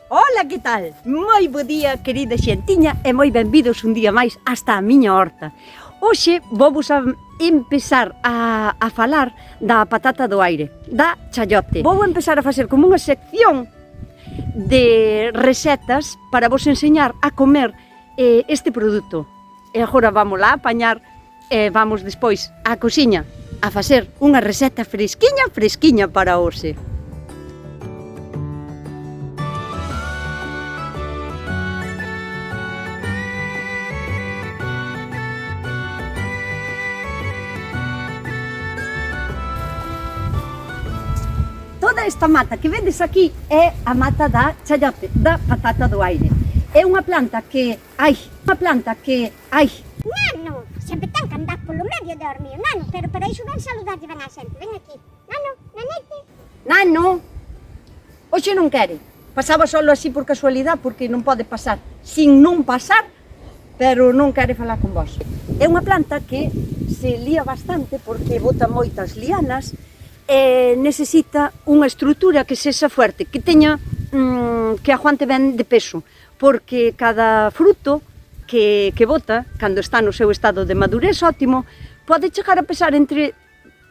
Ola, que tal? Moi bo día, querida xentiña, e moi benvidos un día máis hasta a miña horta. Hoxe vou a empezar a falar da patata do aire, da chayote. Vou empezar a facer como unha sección de recetas para vos enseñar a comer este produto. E agora vamos lá a apañar e vamos despois á cociña a facer unha receta fresquiña para hoxe. Toda esta mata que vedes aquí é a mata da chayote, da patata do aire. É unha planta que, Nano, sempre ten que andar polo medio de dormir, Nano, pero para iso ven saludarlle ben a xente, ven aquí. Nano, nanete. Nano, hoxe non quere. Pasaba solo así por casualidade porque non pode pasar sin non pasar, pero non quere falar con vos. É unha planta que se lía bastante porque bota moitas lianas e necesita unha estrutura que sexa fuerte, que teña que aguante ben de peso, porque cada fruto que bota, cando está no seu estado de madurez ótimo, pode chegar a pesar entre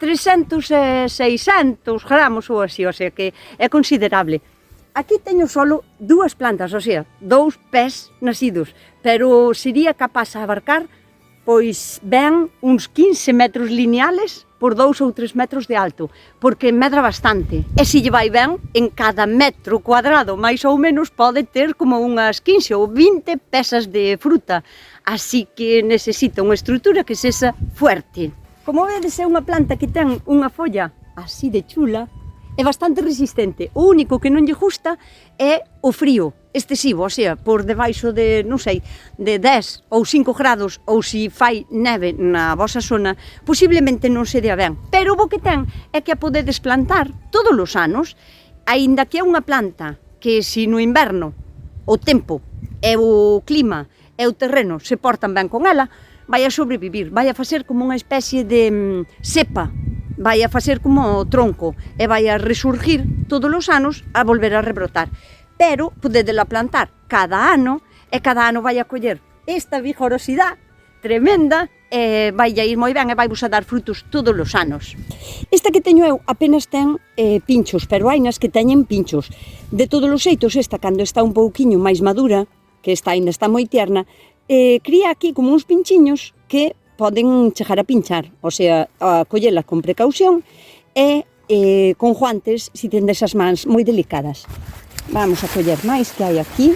300 e 600 gramos ou así, o sea que é considerable. Aquí teño solo dúas plantas, o sea, 2 pés nacidos, pero sería capaz de abarcar pois ben uns 15 metros lineales por 2 ou 3 metros de alto, porque medra bastante. E se lle vai ben, en cada metro cuadrado, máis ou menos, pode ter como unhas 15 ou 20 pesas de fruta. Así que necesita unha estrutura que sexa fuerte. Como vedes, é unha planta que ten unha folla así de chula, é bastante resistente. O único que non lle gusta é o frío excesivo, o sea, por debaixo de, non sei, de 10 ou 5 grados, ou se fai neve na vosa zona, posiblemente non se dea ben. Pero o bo que ten é que a podedes plantar todos os anos, aínda que é unha planta que se no inverno o tempo e o clima e o terreno se portan ben con ela, vai a sobrevivir, vai a facer como unha especie de cepa, vai a facer como o tronco e vai a resurgir todos os anos a volver a rebrotar. Pero podedela plantar cada ano e cada ano vai a coller esta vigorosidade tremenda e vai a ir moi ben e vai vos a dar frutos todos os anos. Esta que teño eu apenas ten pinchos, pero hai nas que teñen pinchos. De todos os xeitos, esta cando está un pouquiño máis madura, que esta ainda está moi tierna, cría aquí como uns pinchiños que poden chegar a pinchar, o sea, a collelas con precaución e con guantes se tendes as mans moi delicadas. Vamos a coller máis que hai aquí.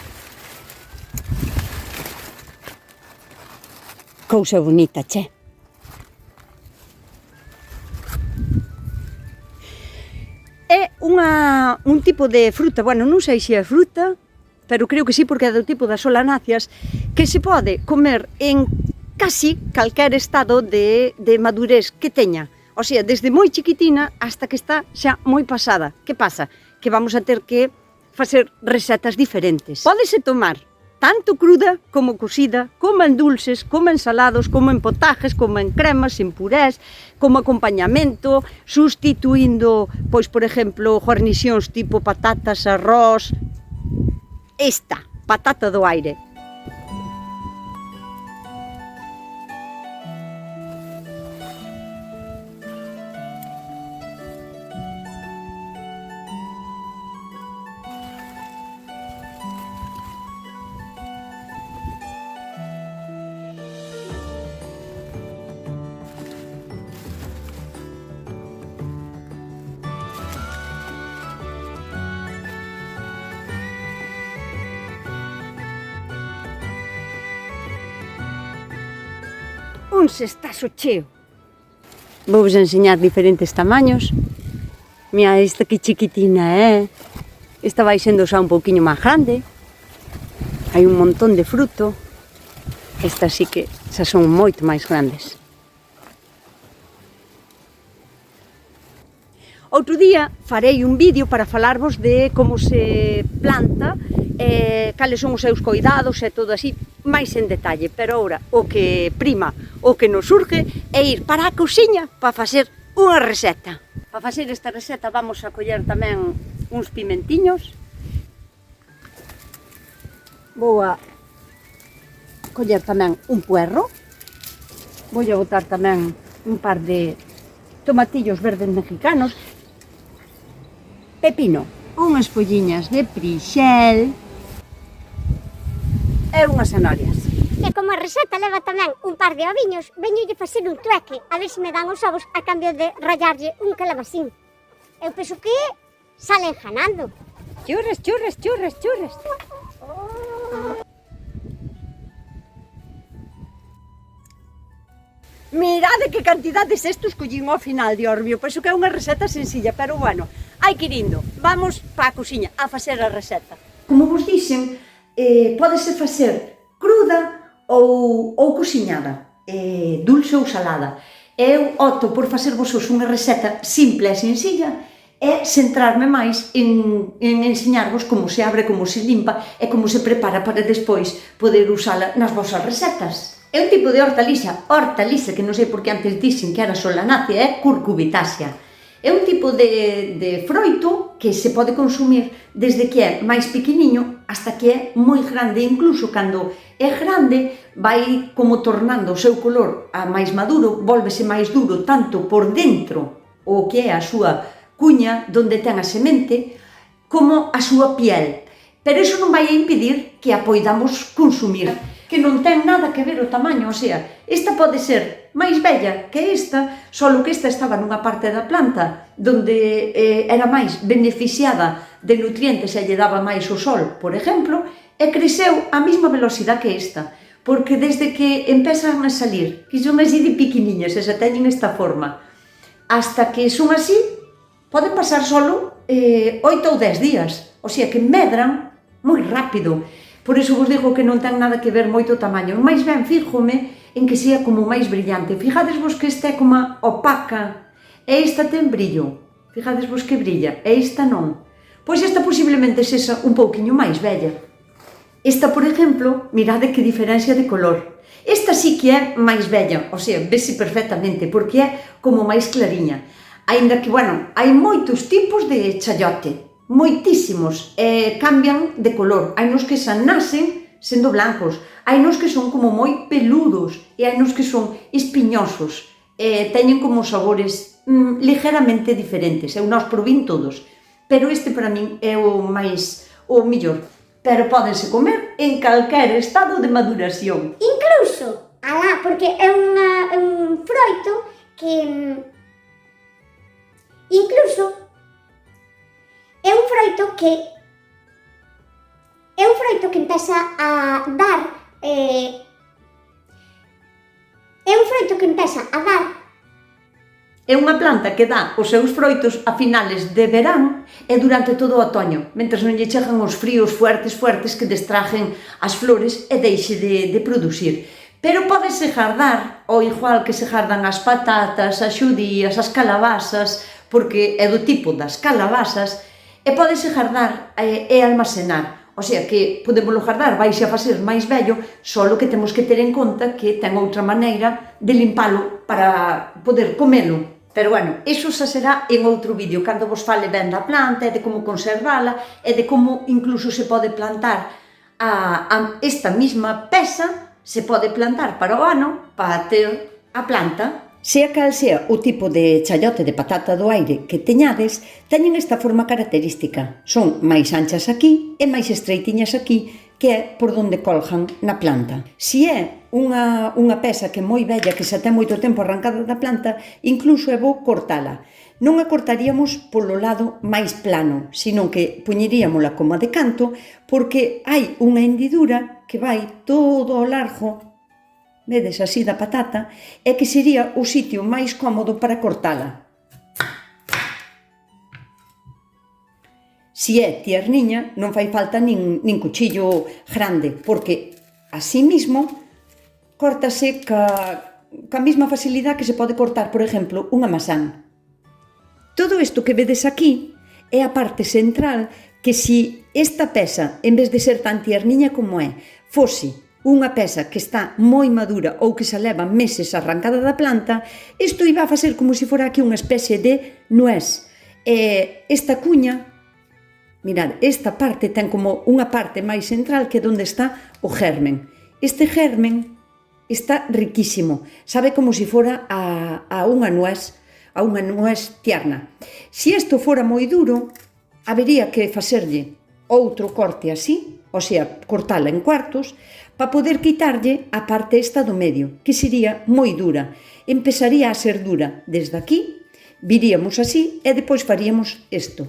Cousa bonita, che. É un tipo de fruta, bueno, non sei se é fruta, pero creo que sí, porque é do tipo das solanáceas, que se pode comer en casi calquer estado de madurez que teña. O sea, desde moi chiquitina hasta que está xa moi pasada. Que pasa? Que vamos a ter que facer recetas diferentes. Pódese tomar tanto cruda como cocida, como en dulces, como en salados, como en potajes, como en cremas, en purés, como acompañamento, sustituindo, pois, por exemplo, guarnicións tipo patatas, arroz. Esta, patata do aire. Un cestazo cheo. Vou vos enseñar diferentes tamaños. Mira, esta que chiquitina é. Esta vai sendo xa un pouquiño máis grande. Hai un montón de fruto. Estas sí que xa son moito máis grandes. Outro día farei un vídeo para falarvos de como se planta, cales son os seus coidados e todo así, máis en detalle, pero agora o que prima, o que nos surge é ir para a cociña para facer unha receta. Para facer esta receta vamos a coller tamén uns pimentiños Vou a coller tamén un puerro. Vou a botar tamén un par de tomatillos verdes mexicanos. Pepino, unhas folliñas de prixel e unhas zanorias. E como a receta leva tamén un par de oviños, veñolle facer un trueque, a ver se me dan os ovos a cambio de rallarlle un calabacín. Eu penso que salen ganando. Churres, churres, churres, churres. Mirade que cantidades estos collín ao final de Orbio. Penso que é unha receta sencilla, pero bueno, hai que ir indo. Vamos pa a cociña a facer a receta. Como vos dixen, pódese facer cruda ou cociñada, dulce ou salada. Eu opto por facer vosotros unha receta simple e sencilla e centrarme máis en enseñarvos como se abre, como se limpa e como se prepara para despois poder usala nas vosas recetas. É un tipo de hortaliza que non sei por que antes dixen que era solanácea, é curcubitácea. É un tipo de froito que se pode consumir desde que é máis pequeniño hasta que é moi grande. Incluso cando é grande vai como tornando o seu color a máis maduro, vólvese máis duro tanto por dentro, o que é a súa cuña, donde ten a semente, como a súa piel. Pero iso non vai a impedir que a poidamos consumir, que non ten nada que ver o tamaño, o sea, esta pode ser máis bella que esta, só que esta estaba nunha parte da planta donde era máis beneficiada de nutrientes e lle daba máis o sol, por exemplo, e creceu a mesma velocidade que esta, porque desde que empezan a salir, que son así de pequeniñas e se teñen esta forma, hasta que son así, poden pasar solo 8 ou 10 días, o sea que medran moi rápido. Por iso vos digo que non ten nada que ver moito o tamaño. Mais ben, fíjome en que sea como máis brillante. Fijadesvos que esta é como opaca e esta ten brillo. Fijadesvos que brilla e esta non. Pois esta posiblemente sexa un pouquiño máis bella. Esta, por exemplo, mirade que diferencia de color. Esta sí que é máis bella, o sea, vese perfectamente, porque é como máis clariña. Aínda que, bueno, hai moitos tipos de chayote. Moitísimos, cambian de color. Hai nos que xa nacen sendo blancos, hai nos que son como moi peludos e hai nos que son espiñosos, teñen como sabores ligeramente diferentes. Eu non os probín todos, pero este para min é o mellor. Pero pódense comer en calquer estado de maduración. Incluso, alá, porque é un froito que incluso é un froito que empeza a dar É unha planta que dá os seus froitos a finales de verán e durante todo o otoño, mentres non lle chegan os fríos fuertes que destrajen as flores e deixe de producir. Pero pódese gardar, ao igual que se gardan as patatas, as xudías, as calabazas, porque é do tipo das calabazas, e pódese gardar e almacenar. O sea que podemos gardar, vais a facer máis vello, só que temos que ter en conta que ten outra maneira de limpalo para poder comelo. Pero bueno, iso xa será en outro vídeo, cando vos fale ben da planta e de como conservala e de como incluso se pode plantar esta mesma pesa, se pode plantar para o ano para ter a planta. Sea cal sea o tipo de chayote de patata do aire que teñades, teñen esta forma característica. Son máis anchas aquí e máis estreitiñas aquí, que é por onde colgan na planta. Si é unha pesa que é moi bella, que xa ten moito tempo arrancada da planta, incluso é bo cortala. Non a cortaríamos polo lado máis plano, sino que poñeríamola como a de canto, porque hai unha hendidura que vai todo ao largo, vedes así da patata, e que sería o sitio máis cómodo para cortala. Si é tierniña, non fai falta nin cuchillo grande, porque así mismo córtase ca mesma facilidade que se pode cortar, por exemplo, unha masán. Todo isto que vedes aquí é a parte central que si esta pesa, en vez de ser tan tierniña como é, fose unha pesa que está moi madura ou que xa leva meses arrancada da planta, isto iba a facer como se fora aquí unha especie de nuez. Esta cuña Mirad, esta parte ten como unha parte máis central que é onde está o germen. Este germen está riquísimo, sabe como se fora a unha nuez tierna. Se isto fora moi duro, habería que facerlle outro corte así, o sea, cortala en cuartos, para poder quitarlle a parte esta do medio, que sería moi dura. Empezaría a ser dura desde aquí, viríamos así e depois faríamos isto.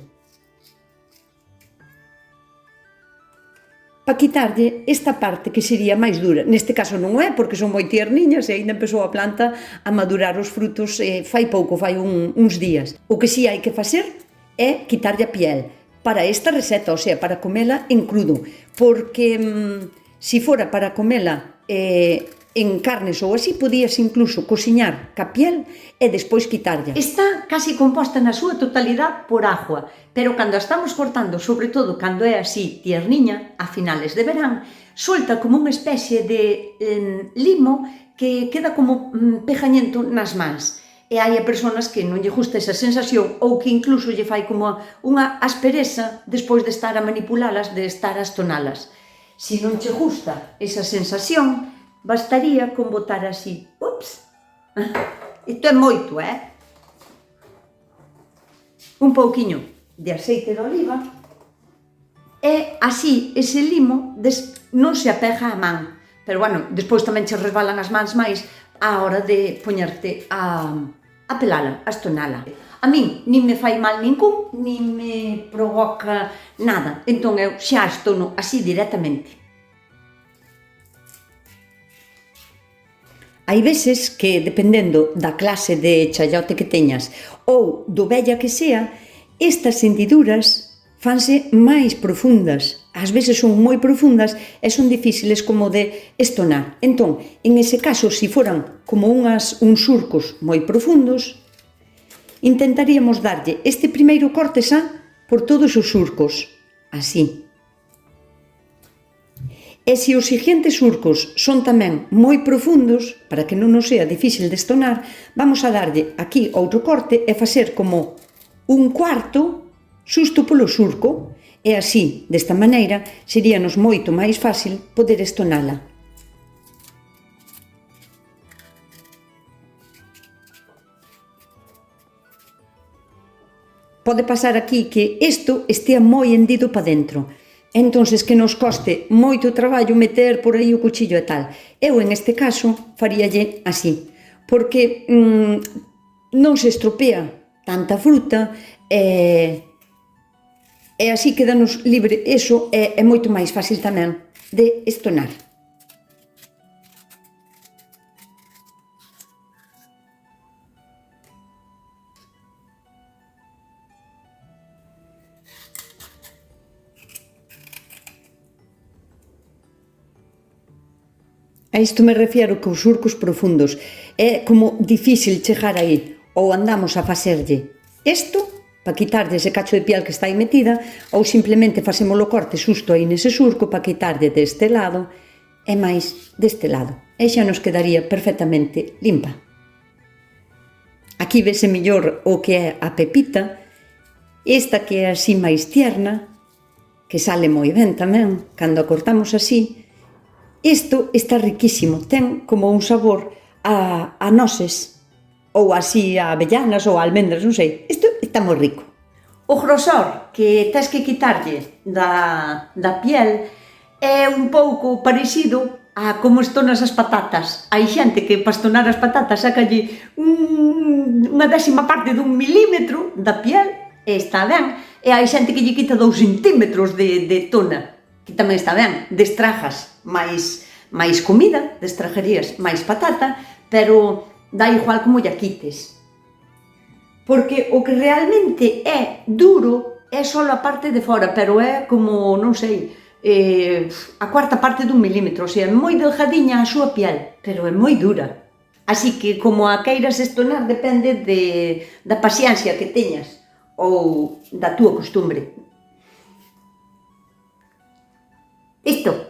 Para quitarlle esta parte que sería máis dura. Neste caso non é, porque son moi tierniñas e ainda empezou a planta a madurar os frutos fai pouco, fai uns días. O que si hai que facer é quitarlle a piel para esta receta, o sea, para comela en crudo, porque se fora para comela en carnes ou así, podías incluso cociñar ca piel e despois quitarlla. Está casi composta na súa totalidade por agua, pero cando a estamos cortando, sobre todo cando é así tierniña, a finales de verán, suelta como unha especie de limo que queda como pegañento nas mans. E hai a persoas que non lle gusta esa sensación ou que incluso lle fai como unha aspereza despois de estar a manipulalas, de estar a estonalas. Se non che gusta esa sensación, bastaría con botar así, ups, isto é moito, un pouquiño de aceite de oliva e así ese limo non se apega á man, pero bueno, despois tamén che resbalan as mans máis á hora de poñerte a pelala, a estonala. A min nin me fai mal ningún, nin me provoca nada, entón eu xa estono así directamente. Hai veces que, dependendo da clase de chayote que teñas ou do vella que sea, estas hendiduras fanse máis profundas. Ás veces son moi profundas e son difíciles como de estonar. Entón, en ese caso, se foran como uns surcos moi profundos, intentaríamos darlle este primeiro corte xa por todos os surcos, así. E se os seguintes surcos son tamén moi profundos, para que non nos sea difícil de estonar, vamos a darlle aquí outro corte e facer como un cuarto xusto polo surco, e así, desta maneira, seríanos moito máis fácil poder estonala. Pode pasar aquí que isto estea moi hendido para dentro, entonces que nos coste moito traballo meter por aí o cuchillo e tal. Eu, en este caso, faríalle así, porque non se estropea tanta fruta e así quedanos libre. Eso é moito máis fácil tamén de estonar. A isto me refiero que os surcos profundos é como difícil chegar aí, ou andamos a facerlle isto para quitarlle ese cacho de piel que está aí metida, ou simplemente facemos o corte xusto aí nese surco para quitarlle deste lado e máis deste lado, e xa nos quedaría perfectamente limpa. Aquí vese mellor o que é a pepita, esta que é así máis tierna, que sale moi ben tamén cando a cortamos así. Isto está riquísimo, ten como un sabor a noses, ou así a avellanas ou a almendras, non sei. Isto está moi rico. O grosor que tes que quitarlle da piel é un pouco parecido a como estonas as patatas. Hai xente que para estonar as patatas sacalle unha 10ª parte dun milímetro da piel e está ben. E hai xente que lle quita 2 centímetros de tona, que tamén está ben, destrajas máis comida, destrajarías máis patata, pero dá igual como lla quites. Porque o que realmente é duro é só a parte de fora, pero é como, non sei, a 4ª parte dun milímetro, o sea, é moi delgadiña a súa piel, pero é moi dura. Así que, como a queiras estonar, depende da paciencia que teñas ou da túa costumbre. Isto.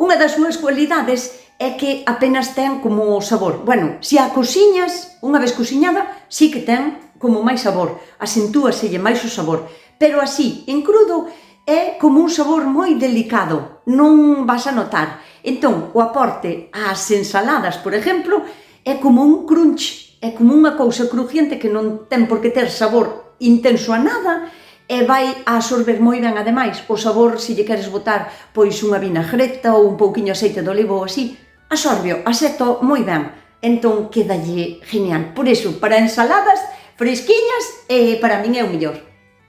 Unha das súas cualidades é que apenas ten como sabor. Bueno, se a cociñas, unha vez cociñada, sí que ten como máis sabor, acentúaselle máis o sabor, pero así, en crudo, é como un sabor moi delicado, non vas a notar. Entón, o aporte ás ensaladas, por exemplo, é como un crunch, é como unha cousa crujiente que non ten por que ter sabor intenso a nada, e vai a absorber moi ben, ademais, o sabor, se lle queres botar pois unha vinagreta ou un pouquiño aceite de oliva ou así, absorbeo, acepto moi ben, entón quedalle genial. Por iso, para ensaladas fresquiñas, para min é o mellor.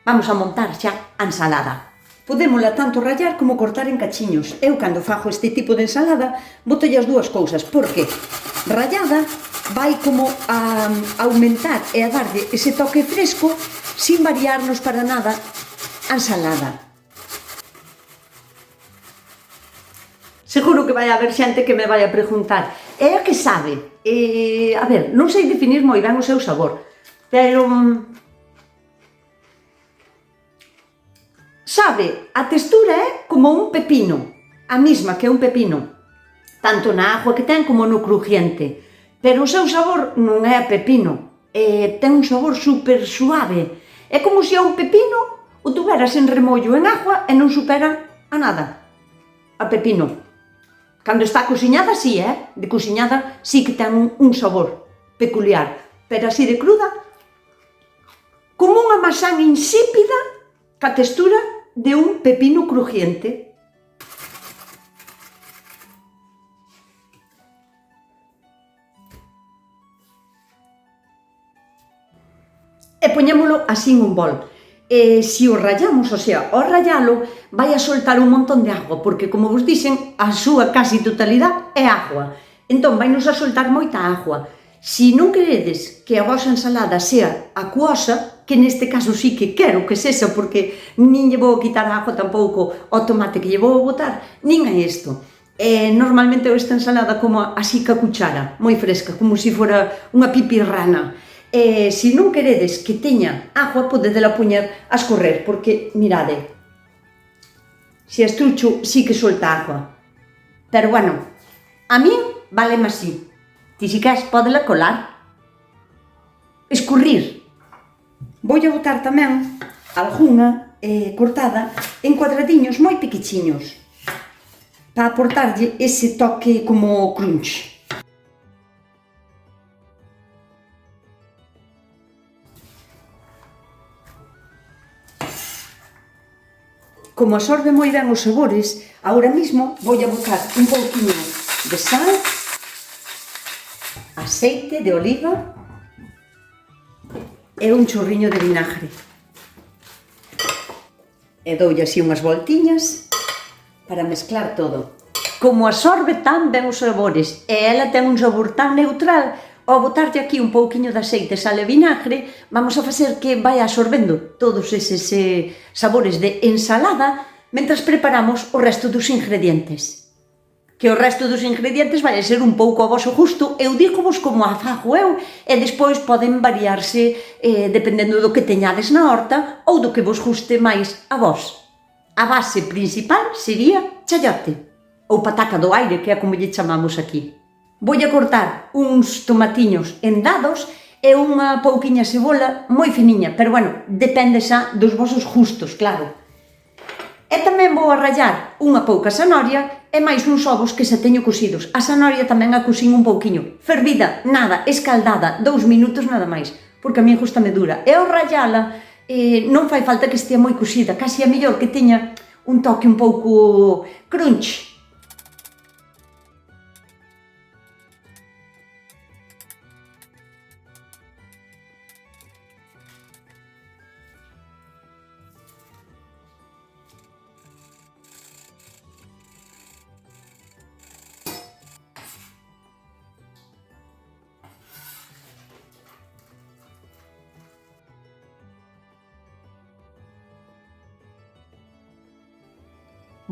Vamos a montar xa a ensalada. Podémola tanto rallar como cortar en cachiños. Eu, cando fago este tipo de ensalada, botolle as dúas cousas, porque rallada vai como a aumentar e a darlle ese toque fresco sin variarnos para nada a ensalada. Seguro que vai haber xente que me vai a preguntar: é a que sabe? A ver, non sei definir moi ben o seu sabor, pero sabe, a textura é como un pepino, a mesma que un pepino, tanto na agua que ten como no crujiente, pero o seu sabor non é a pepino, ten un sabor super suave, é como se a un pepino o tuveras en remollo en agua e non supera a nada, a pepino. Cando está cociñada, sí, de cociñada sí que ten un sabor peculiar, pero así de cruda, como unha masán insípida ca textura de un pepino crujiente. E poñémolo así en un bol. Se o rallamos, o sea, ao rallalo, vai a soltar un montón de agua, porque, como vos dixen, a súa casi totalidade é agua. Entón, vai nos a soltar moita agua. Se non queredes que a vosa ensalada sea acuosa, que neste caso sí que quero que sexa, porque nin lle vou quitar a agua tampouco ao tomate que lle vou botar, nin a isto. Normalmente esta ensalada como así ca cuchara, moi fresca, como se fora unha pipirrana. Se non queredes que teña agua, podedela poñer a escorrer, porque, mirade, se estrucho sí que solta agua. Pero, bueno, a min váleme así. Ti si queres, podela colar. Escurrir. Vou a botar tamén algunha cortada en cuadradiños moi pequechiños, para aportarlle ese toque como crunch. Como absorbe moi ben os sabores, agora mesmo vou a botar un pouquinho de sal, aceite de oliva e un chorriño de vinagre. E doulle así unhas voltiñas para mezclar todo. Como absorbe tan ben os sabores e ela ten un sabor tan neutral, ao botarlle aquí un pouquiño de aceite, sal e vinagre, vamos a facer que vai absorbendo todos eses sabores de ensalada mentras preparamos o resto dos ingredientes. Que o resto dos ingredientes vai a ser un pouco a voso gusto, eu dígovos como a fago eu, e despois poden variarse dependendo do que teñades na horta ou do que vos guste máis a vos. A base principal sería chayote, ou pataca do aire, que é como lle chamamos aquí. Vou a cortar uns tomatiños en dados e unha pouquiña cebola moi finiña, pero, bueno, depende xa dos vosos gustos, claro. E tamén vou a rallar unha pouca zanahoria e máis uns ovos que xa teño cocidos. A zanahoria tamén a cocín un pouquiño. Fervida, nada, escaldada, 2 minutos nada máis, porque a mí gustame dura. E ao rallala non fai falta que estea moi cocida, casi é mellor que teña un toque un pouco crunch.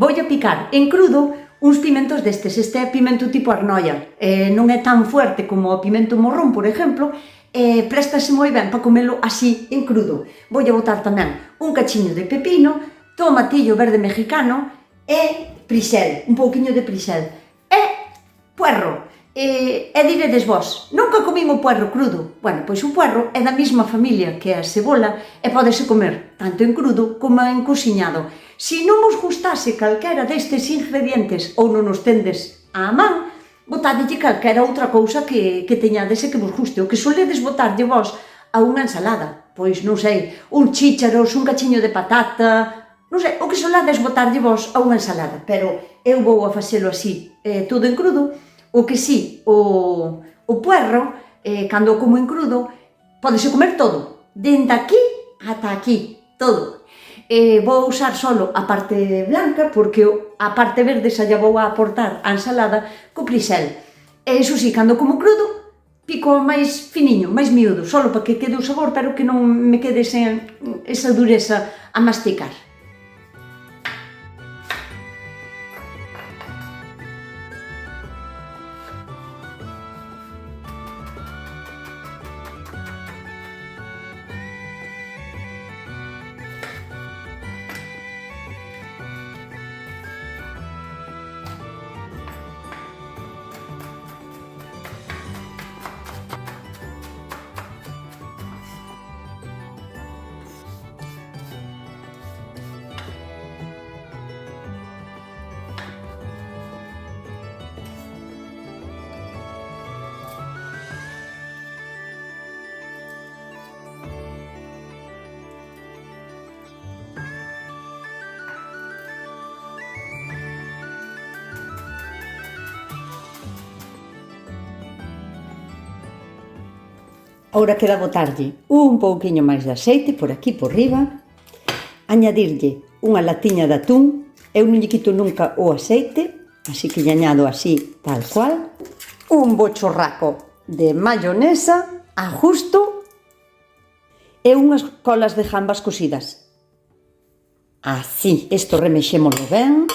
Vou a picar en crudo uns pimentos destes. Este é pimento tipo arnoia, non é tan fuerte como o pimento morrón, por exemplo, e préstase moi ben para comelo así en crudo. Vou a botar tamén un cachiño de pepino, tomatillo verde mexicano e prixel, un pouquiño de prixel, e puerro. E diredes vos, nunca comín o puerro crudo. Bueno, pois o puerro é da mesma familia que a cebola e pódese comer tanto en crudo como en cociñado. Se non vos gustase calquera destes ingredientes ou non os tendes á man, botadelle calquera outra cousa que teñades e que vos guste. O que soledes botarlle vos a unha ensalada, pois non sei, un chícharos, un cachiño de patata, non sei, o que soledes botarlle vos a unha ensalada, pero eu vou a facelo así, todo en crudo. O que sí, o puerro, cando o como en crudo, pódese comer todo, dende aquí ata aquí, todo. Vou usar solo a parte blanca, porque a parte verde xa lla vou a aportar a ensalada co crisel. E iso sí, cando como crudo, pico máis finiño, máis miúdo, solo para que quede o sabor, pero que non me quede esa dureza a masticar. Agora queda botarlle un pouquiño máis de aceite por aquí por riba, añadirlle unha latiña de atún, eu non lle quito nunca o aceite, así que lle añado así tal cual, un bochorraco de mayonesa a justo e unhas colas de jambas cocidas. Así, isto remexémolo ben.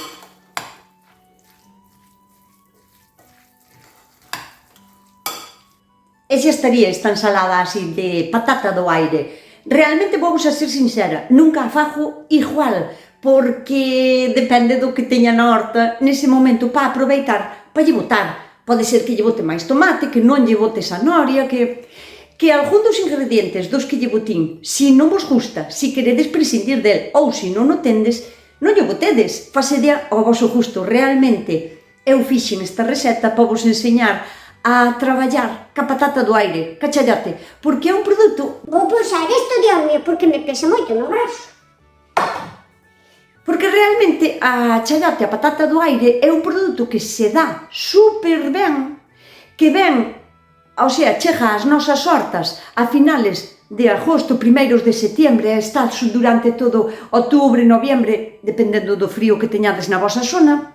E xa estaría esta ensalada así de patata do aire. Realmente vou a ser sincera, nunca a fago igual, porque depende do que teña na horta nese momento para aproveitar, para lle botar. Pode ser que lle bote máis tomate, que non lle bote zanahoria, que algún dos ingredientes dos que lle botín, se non vos gusta, se queredes prescindir del, ou se non o tendes, non lle botedes, facedea ao vosso gusto. Realmente, eu fixen esta receta para vos enseñar a traballar ca patata do aire, ca chayote, porque é un produto... Vou pulsar isto, Dios mío, porque me pesa moito no brazo. Porque realmente a chayote, a patata do aire, é un produto que se dá super ben, que ven, o sea, chega ás nosas hortas a finales de agosto, primeiros de setiembre, e está durante todo outubro, noviembre, dependendo do frío que teñades na vosa zona,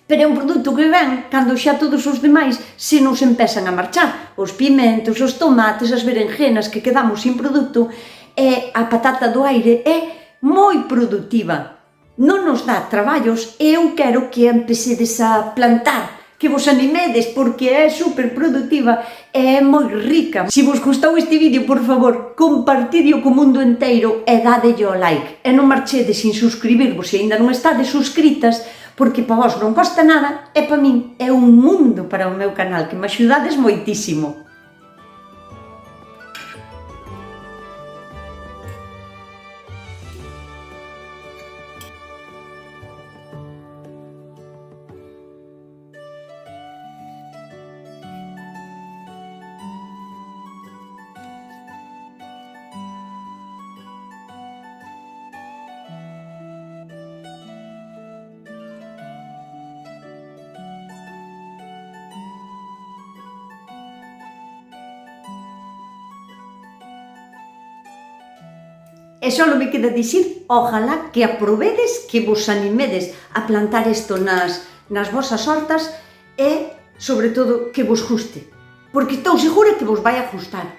pero é un produto que ven cando xa todos os demais se nos empezan a marchar. Os pimentos, os tomates, as berenjenas que quedamos sin produto, e a patata do aire é moi produtiva. Non nos dá traballos e eu quero que empecedes a plantar, que vos animedes, porque é super produtiva e é moi rica. Se vos gustou este vídeo, por favor, compartideo co mundo enteiro e dadelle o like. E non marchedes sin suscribirvos se ainda non estades suscritas, porque para vos non costa nada e para min é un mundo para o meu canal, que me axudades moitísimo. E só me queda dicir, ojalá que aprovedes, que vos animedes a plantar isto nas vosas hortas e, sobre todo, que vos guste. Porque estou segura que vos vai a gustar.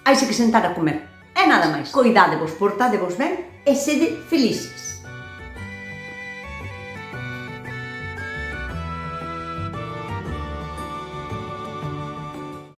Haise que sentar a comer. E nada máis. Coidádevos, portádevos ben e sede felices.